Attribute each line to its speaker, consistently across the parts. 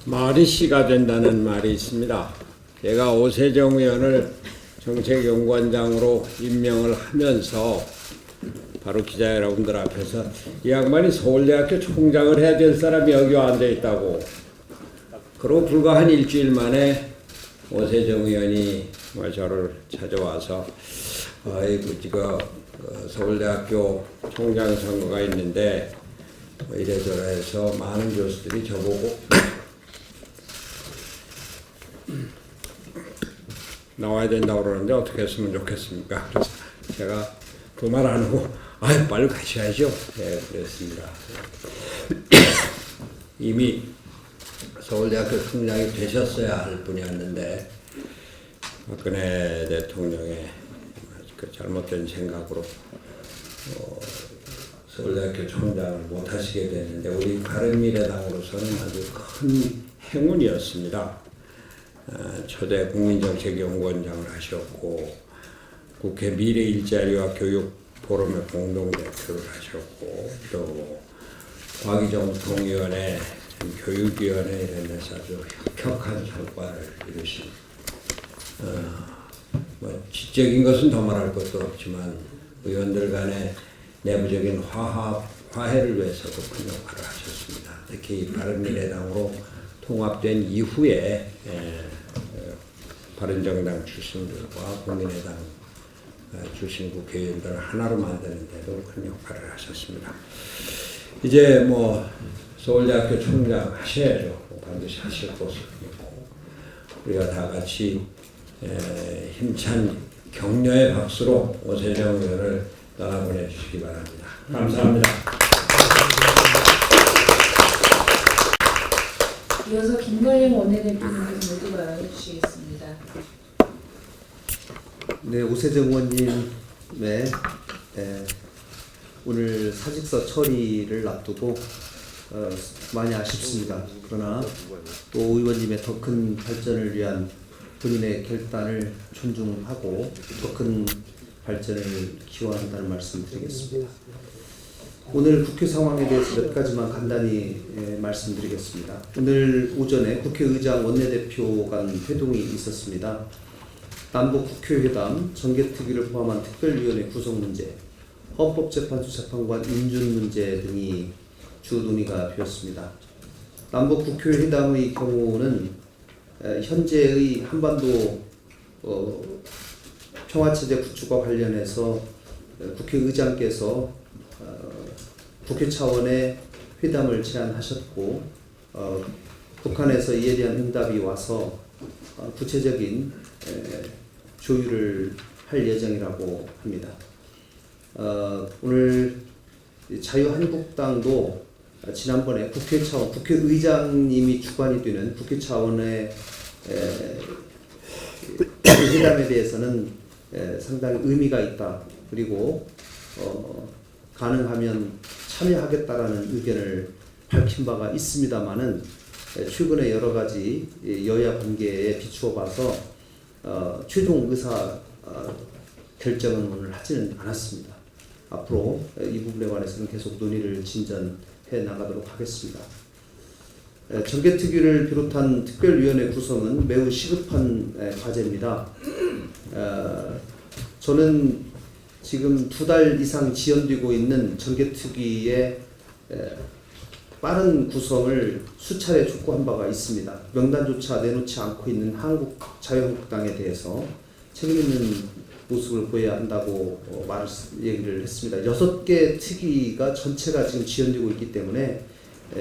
Speaker 1: 말이 씨가 된다는 말이 있습니다. 제가 오세정 의원을 정책연구원장으로 임명을 하면서 바로 기자 여러분들 앞에서 이 양반이 서울대학교 총장을 해야 될 사람이 여기 앉아 있다고, 그리고 불과 한 일주일 만에 오세정 의원이 저를 찾아와서 지금 서울대학교 총장 선거가 있는데 이래저래해서 많은 교수들이 저보고 나와야 된다고 그러는데 어떻게 했으면 좋겠습니까? 그래서 제가 그 말 안 하고 빨리 가셔야죠. 네, 그랬습니다. 이미 서울대학교 총장이 되셨어야 할 분이었는데 박근혜 대통령의 그 잘못된 생각으로 서울대학교 총장을 못 하시게 됐는데 우리 바른미래당으로서는 아주 큰 행운이었습니다. 초대 국민정책연구원장을 하셨고 국회 미래일자리와 교육포럼의 공동대표를 하셨고 또 과기정통위원회, 교육위원회 이런 데서 아주 혁혁한 성과를 이루신 지적인 것은 더 말할 것도 없지만 의원들 간의 내부적인 화해를 위해서도 큰 역할을 하셨습니다. 특히 바른미래당으로 통합된 이후에 바른정당 출신들과 국민의당 출신 국회의원들을 하나로 만드는 데도 큰 역할을 하셨습니다. 이제 서울대학교 총장 하셔야죠. 반드시 하실 것을 믿고 우리가 다 같이 힘찬 격려의 박수로 오세정 의원을 떠나보내 주시기 바랍니다. 감사합니다.
Speaker 2: 이어서 김관영 원내대표님께서 모두 발언해 주시겠습니다.
Speaker 3: 네, 오세정 의원님의 오늘 사직서 처리를 앞두고 많이 아쉽습니다. 그러나 또 의원님의 더 큰 발전을 위한 본인의 결단을 존중하고 더 큰 발전을 기원한다는 말씀을 드리겠습니다. 오늘 국회 상황에 대해서 몇 가지만 간단히 말씀드리겠습니다. 오늘 오전에 국회의장 원내대표 간 회동이 있었습니다. 남북 국회회담, 정개특위를 포함한 특별위원회 구성 문제, 헌법재판소 재판관 인준 문제 등이 주 논의가 되었습니다. 남북 국회회담의 경우는 현재의 한반도 평화체제 구축과 관련해서 국회의장께서 국회 차원의 회담을 제안하셨고 북한에서 이에 대한 응답이 와서 구체적인 조율을 할 예정이라고 합니다. 오늘 자유한국당도 지난번에 국회 차원, 국회의장님이 주관이 되는 국회 차원의 회담에 대해서는 상당히 의미가 있다. 그리고 가능하면 참여하겠다라는 의견을 밝힌 바가 있습니다만은 최근에 여러 가지 여야 관계에 비추어 봐서 최종 의사 결정은 오늘 하지는 않았습니다. 앞으로 이 부분에 관해서는 계속 논의를 진전해 나가도록 하겠습니다. 정개특위를 비롯한 특별위원회 구성은 매우 시급한 과제입니다. 저는 지금 2달 이상 지연되고 있는 정개특위의 빠른 구성을 수차례 촉구한 바가 있습니다. 명단조차 내놓지 않고 있는 자유한국당에 대해서 책임있는 모습을 보여야 한다고 얘기를 했습니다. 6개 특위가 전체가 지금 지연되고 있기 때문에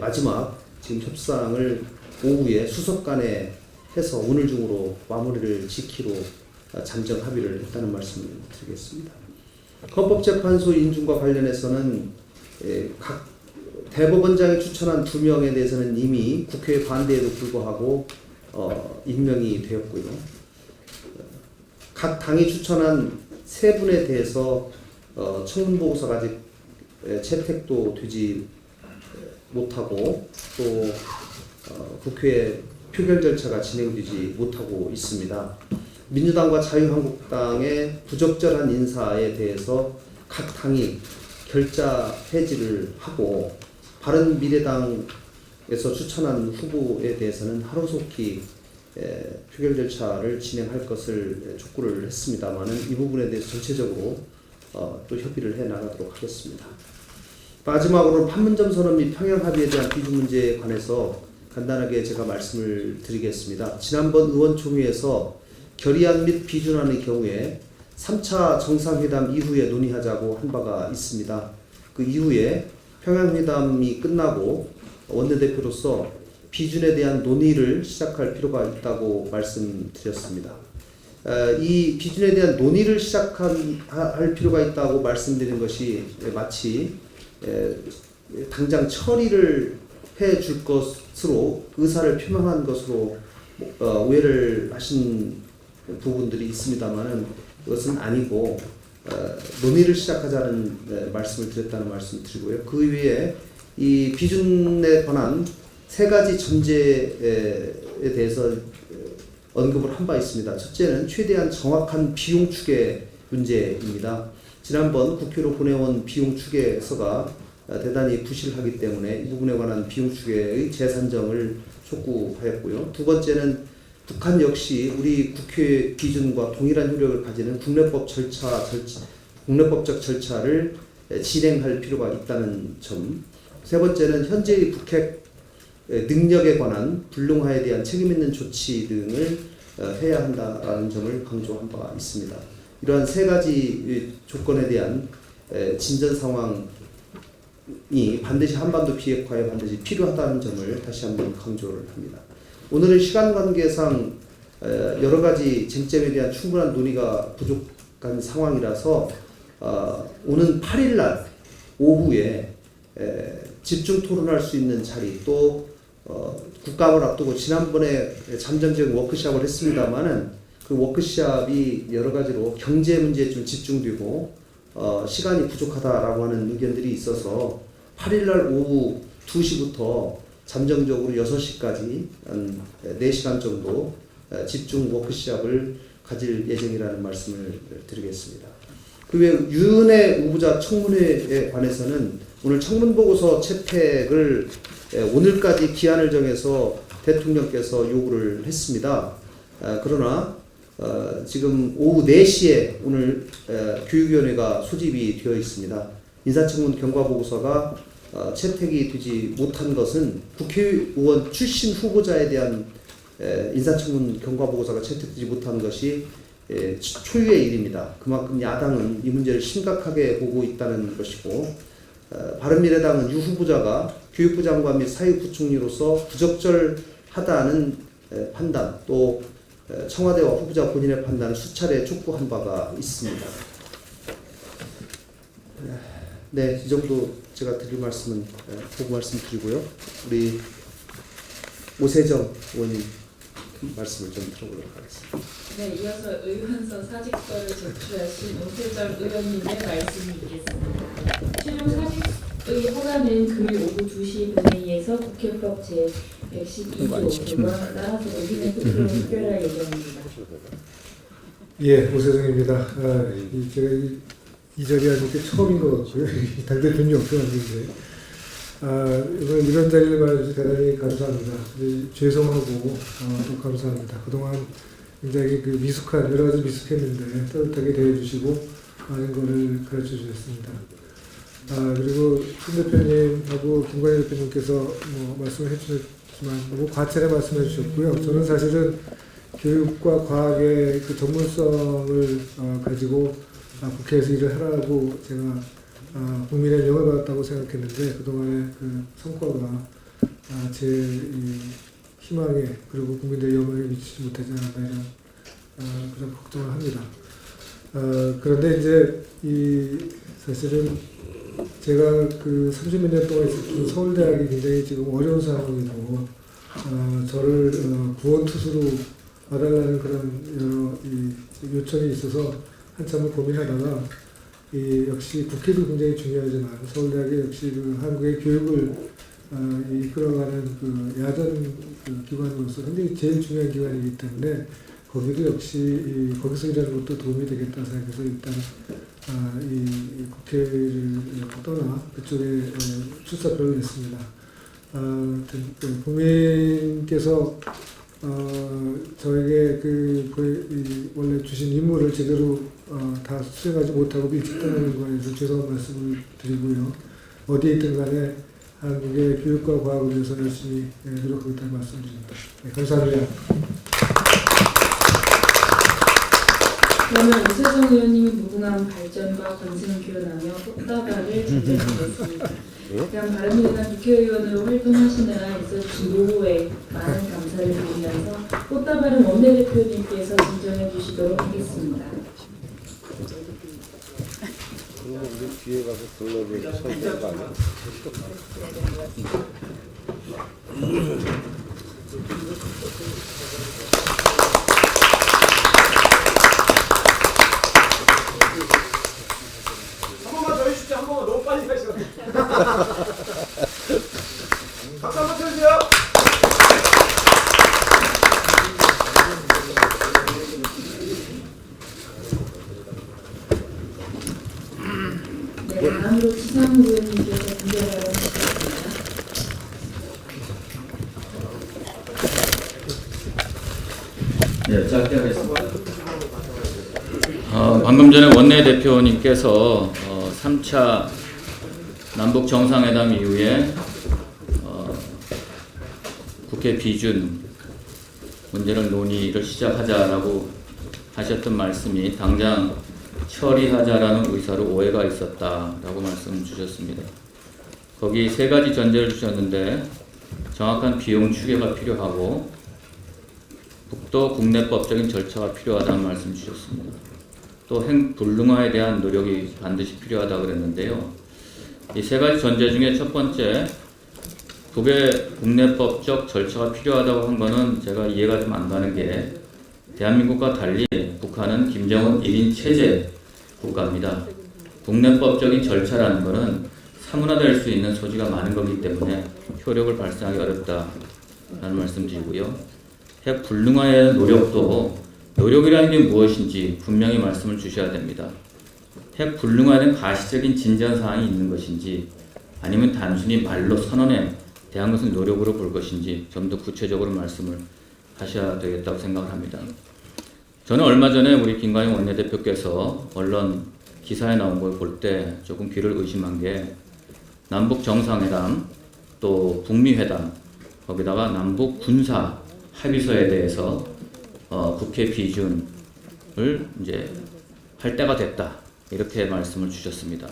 Speaker 3: 마지막 지금 협상을 오후에 수석 간에 해서 오늘 중으로 마무리를 지키로 잠정 합의를 했다는 말씀을 드리겠습니다. 헌법재판소 인준과 관련해서는 각 대법원장이 추천한 2명에 대해서는 이미 국회 반대에도 불구하고 임명이 되었고요. 각 당이 추천한 3분에 대해서 청문보고서가 아직 채택도 되지 못하고 또 국회 표결 절차가 진행되지 못하고 있습니다. 민주당과 자유한국당의 부적절한 인사에 대해서 각 당이 결자 해지를 하고 바른미래당에서 추천한 후보에 대해서는 하루속히 표결 절차를 진행할 것을 촉구를 했습니다만은 이 부분에 대해서 전체적으로 또 협의를 해 나가도록 하겠습니다. 마지막으로 판문점 선언 및 평양 합의에 대한 비준 문제에 관해서 간단하게 제가 말씀을 드리겠습니다. 지난번 의원총회에서 결의안 및 비준안의 경우에 3차 정상회담 이후에 논의하자고 한 바가 있습니다. 그 이후에 평양회담이 끝나고 원내대표로서 비준에 대한 논의를 시작할 필요가 있다고 말씀드렸습니다. 이 비준에 대한 논의를 할 필요가 있다고 말씀드린 것이 마치 당장 처리를 해줄 것으로 의사를 표명한 것으로 오해를 하신 부분들이 있습니다만은 그것은 아니고 논의를 시작하자는 말씀을 드렸다는 말씀을 드리고요. 그 외에 이 비준에 관한 세 가지 전제에 대해서 언급을 한 바 있습니다. 첫째는 최대한 정확한 비용 추계 문제입니다. 지난번 국회로 보내온 비용 추계서가 대단히 부실하기 때문에 이 부분에 관한 비용 추계의 재산정을 촉구하였고요. 두 번째는 북한 역시 우리 국회 기준과 동일한 효력을 가지는 국내법적 절차를 진행할 필요가 있다는 점. 세 번째는 현재의 북핵 능력에 관한 불능화에 대한 책임 있는 조치 등을 해야 한다라는 점을 강조한 바가 있습니다. 이러한 세 가지 조건에 대한 진전 상황이 반드시 한반도 비핵화에 반드시 필요하다는 점을 다시 한번 강조를 합니다. 오늘은 시간 관계상 여러 가지 쟁점에 대한 충분한 논의가 부족한 상황이라서 오는 8일 날 오후에 집중 토론할 수 있는 자리 또 국감을 앞두고 지난번에 잠정적 워크숍을 했습니다만은 그 워크숍이 여러 가지로 경제 문제에 좀 집중되고 시간이 부족하다라고 하는 의견들이 있어서 8일 날 오후 2시부터 잠정적으로 6시까지 한 4시간 정도 집중 워크숍을 가질 예정이라는 말씀을 드리겠습니다. 그 외 유은혜 우부자 청문회에 관해서는 오늘 청문보고서 채택을 오늘까지 기한을 정해서 대통령께서 요구를 했습니다. 그러나 지금 오후 4시에 오늘 교육위원회가 소집이 되어 있습니다. 인사청문 경과보고서가 채택이 되지 못한 것은 국회의원 출신 후보자에 대한 인사청문 경과보고서가 채택되지 못한 것이 초유의 일입니다. 그만큼 야당은 이 문제를 심각하게 보고 있다는 것이고 바른미래당은 유 후보자가 교육부 장관 및 사회부총리로서 부적절하다는 판단 또 청와대와 후보자 본인의 판단을 수차례 촉구한 바가 있습니다. 네, 이 정도 제가 드릴 말씀은 보고 말씀드리고요. 우리 오세정 의원님 말씀을 좀 들어보도록 하겠습니다.
Speaker 2: 네, 이어서 의원서 사직서를 제출하신 오세정 의원님의 말씀이 있겠습니다. 최종 사직의 허가는 금일 오후 2시 본회의에서 국회법 제112조에 따라서 의견의 투표로 특별할 예정입니다.
Speaker 4: 예, 오세정입니다. 제가 이 자리에 앉은 게 처음인 것 같고요. 당 대표님 옆에 앉는데 이번 이런 자리를 마련해주셔서 대단히 감사합니다. 죄송하고 또 감사합니다. 그동안 굉장히 그 미숙한 여러 가지 미숙했는데 따뜻하게 대해주시고 많은 거를 가르쳐 주셨습니다. 그리고 신 대표님하고 김관희 대표님께서 뭐 말씀을 해주셨지만 너무 과찬에 말씀해 주셨고요. 저는 사실은 교육과 과학의 그 전문성을 가지고 국회에서 일을 하라고 제가 국민의 명을 받았다고 생각했는데 그동안의 그 성과가 제 이 희망에 그리고 국민들의 영향에 미치지 못하지 않았나 이런 그런 걱정을 합니다. 그런데 이제 이 사실은 제가 그 30몇 년 동안 있었던 서울대학이 굉장히 지금 어려운 상황이고 저를 구원투수로 와달라는 그런 여러 이 요청이 있어서 한참을 고민하다가 역시 국회도 굉장히 중요하지만 서울대학이 역시 그 한국의 교육을 이끌어가는 그 야전 그 기관으로서 굉장히 제일 중요한 기관이기 때문에 거기도 역시 거기서 일하는 것도 도움이 되겠다 생각해서 일단 이 국회를 떠나 그쪽에 출사표를 냈습니다. 국민께서 저에게 원래 주신 임무를 제대로 다 수행하지 못하고 일찍 떠나는 거에 대해서 죄송한 말씀을 드리고요. 어디에 있든 간에 한국의 교육과 과학을 위해서 열심히 노력하겠다는 말씀드립니다. 네, 감사합니다.
Speaker 2: 그러면 오세정 의원님이 무궁한 발전과 건승을 기원하며 꽃다발을 전달드리겠습니다. 그럼 바른미래당 국회의원으로 활동하신 데나 있어주신 노고에 많은 감사를 드리면서 꽃다발은 원내대표님께서 진정해 주시도록 하겠습니다.
Speaker 5: 그러면 우리 뒤에 가서 둘러보고 서 있는 거 아니야?
Speaker 6: 한 번만 더 해주십시오. 한 번만. 너무 빨리 가시거든요. 박수 한번 쳐주세요.
Speaker 2: 네, 다음으로 지상우 의원님께서 분별하러 주시겠습니다.
Speaker 7: 네, 짧게 하겠습니다. 방금 전에 원내대표님께서 3차 남북 정상회담 이후에 국회 비준 문제를 논의를 시작하자라고 하셨던 말씀이 당장 처리하자라는 의사로 오해가 있었다라고 말씀을 주셨습니다. 거기 세 가지 전제를 주셨는데 정확한 비용 추계가 필요하고 북도 국내법적인 절차가 필요하다는 말씀 주셨습니다. 또 핵불능화에 대한 노력이 반드시 필요하다고 그랬는데요. 이 세 가지 전제 중에 첫 번째, 북의 국내법적 절차가 필요하다고 한 거는 제가 이해가 좀 안 가는 게, 대한민국과 달리 북한은 김정은 1인 체제 국가입니다. 국내법적인 절차라는 것은 사문화될 수 있는 소지가 많은 거기 때문에 효력을 발생하기 어렵다라는 말씀 드리고요. 핵 불능화의 노력이라는 게 무엇인지 분명히 말씀을 주셔야 됩니다. 핵 불능화에 대한 가시적인 진전 사항이 있는 것인지 아니면 단순히 말로 선언에 대한 것은 노력으로 볼 것인지 좀 더 구체적으로 말씀을 하셔야 되겠다고 생각을 합니다. 저는 얼마 전에 우리 김관영 원내대표께서 언론 기사에 나온 걸 볼 때 조금 귀를 의심한 게, 남북 정상회담 또 북미 회담 거기다가 남북 군사 합의서에 대해서 국회 비준을 이제 할 때가 됐다 이렇게 말씀을 주셨습니다.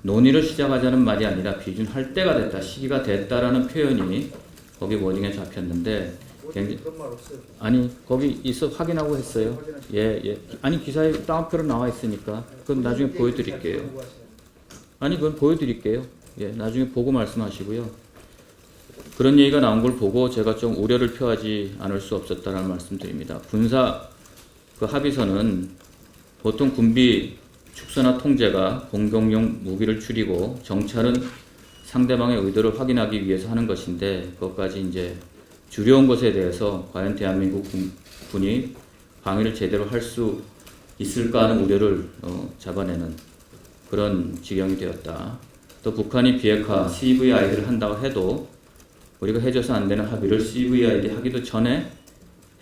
Speaker 7: 논의를 시작하자는 말이 아니라 비준할 때가 됐다, 시기가 됐다라는 표현이 거기 워딩에 잡혔는데,
Speaker 6: 그런 말 없어요.
Speaker 7: 아니 거기 있어 확인하고 했어요. 예. 아니 기사에 따옴표로 나와 있으니까 그건 나중에 보여드릴게요. 아니 그건 보여드릴게요. 예, 나중에 보고 말씀하시고요. 그런 얘기가 나온 걸 보고 제가 좀 우려를 표하지 않을 수 없었다는 말씀드립니다. 군사 그 합의서는 보통 군비 축소나 통제가 공격용 무기를 줄이고 정찰은 상대방의 의도를 확인하기 위해서 하는 것인데, 그것까지 이제 줄여온 것에 대해서 과연 대한민국 군이 방위를 제대로 할 수 있을까 하는 우려를 잡아내는 그런 지경이 되었다. 또 북한이 비핵화 CVID를 한다고 해도 우리가 해줘서 안 되는 합의를 CVID 하기도 전에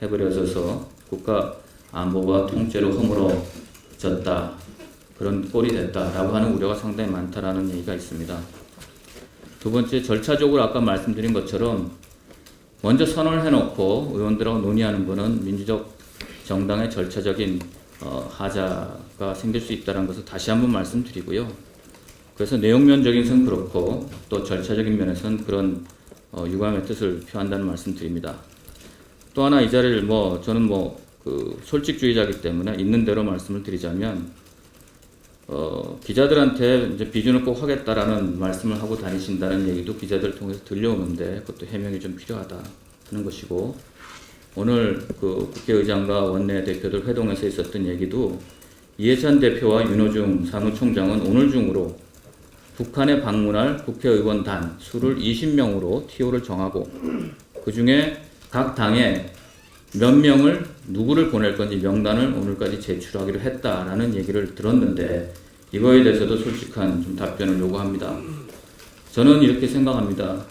Speaker 7: 해버려져서 국가 안보와 통째로 허물어졌다, 그런 꼴이 됐다라고 하는 우려가 상당히 많다라는 얘기가 있습니다. 두 번째, 절차적으로 아까 말씀드린 것처럼 먼저 선언을 해놓고 의원들하고 논의하는 것은 민주적 정당의 절차적인 하자가 생길 수 있다는 것을 다시 한번 말씀드리고요. 그래서 내용면적인 것은 그렇고 또 절차적인 면에서는 그런 유감의 뜻을 표한다는 말씀드립니다. 또 하나 이 자리를 저는 솔직주의자이기 때문에 있는 대로 말씀을 드리자면, 기자들한테 이제 비준을 꼭 하겠다라는 말씀을 하고 다니신다는 얘기도 기자들을 통해서 들려오는데, 그것도 해명이 좀 필요하다 하는 것이고, 오늘 그 국회의장과 원내대표들 회동에서 있었던 얘기도 이해찬 대표와 윤호중 사무총장은 오늘 중으로 북한에 방문할 국회의원 단 수를 20명으로 TO를 정하고, 그 중에 각 당에 몇 명을 누구를 보낼 건지 명단을 오늘까지 제출하기로 했다라는 얘기를 들었는데 이거에 대해서도 솔직한 좀 답변을 요구합니다. 저는 이렇게 생각합니다.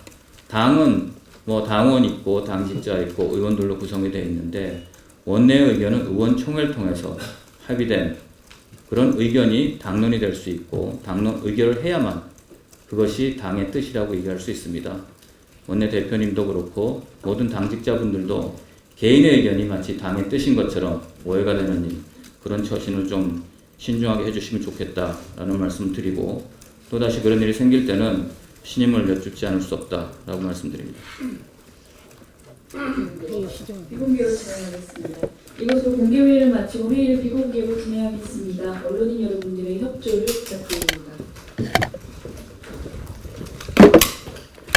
Speaker 7: 당은 뭐 당원 있고 당직자 있고 의원들로 구성이 되어 있는데 원내의 의견은 의원총회를 통해서 합의된 그런 의견이 당론이 될 수 있고 당론 의결을 해야만 그것이 당의 뜻이라고 얘기할 수 있습니다. 원내 대표님도 그렇고 모든 당직자분들도 개인의 의견이 마치 당의 뜻인 것처럼 오해가 되는 일, 그런 처신을 좀 신중하게 해주시면 좋겠다라는 말씀을 드리고 또다시 그런 일이 생길 때는 신임을 여쭙지 않을 수 없다라고 말씀드립니다.
Speaker 2: 비공개로 진행하겠습니다. 이것으로 공개회의를 마치고 회의를 비공개로 진행하겠습니다. 언론인 여러분들의 협조를 부탁드립니다.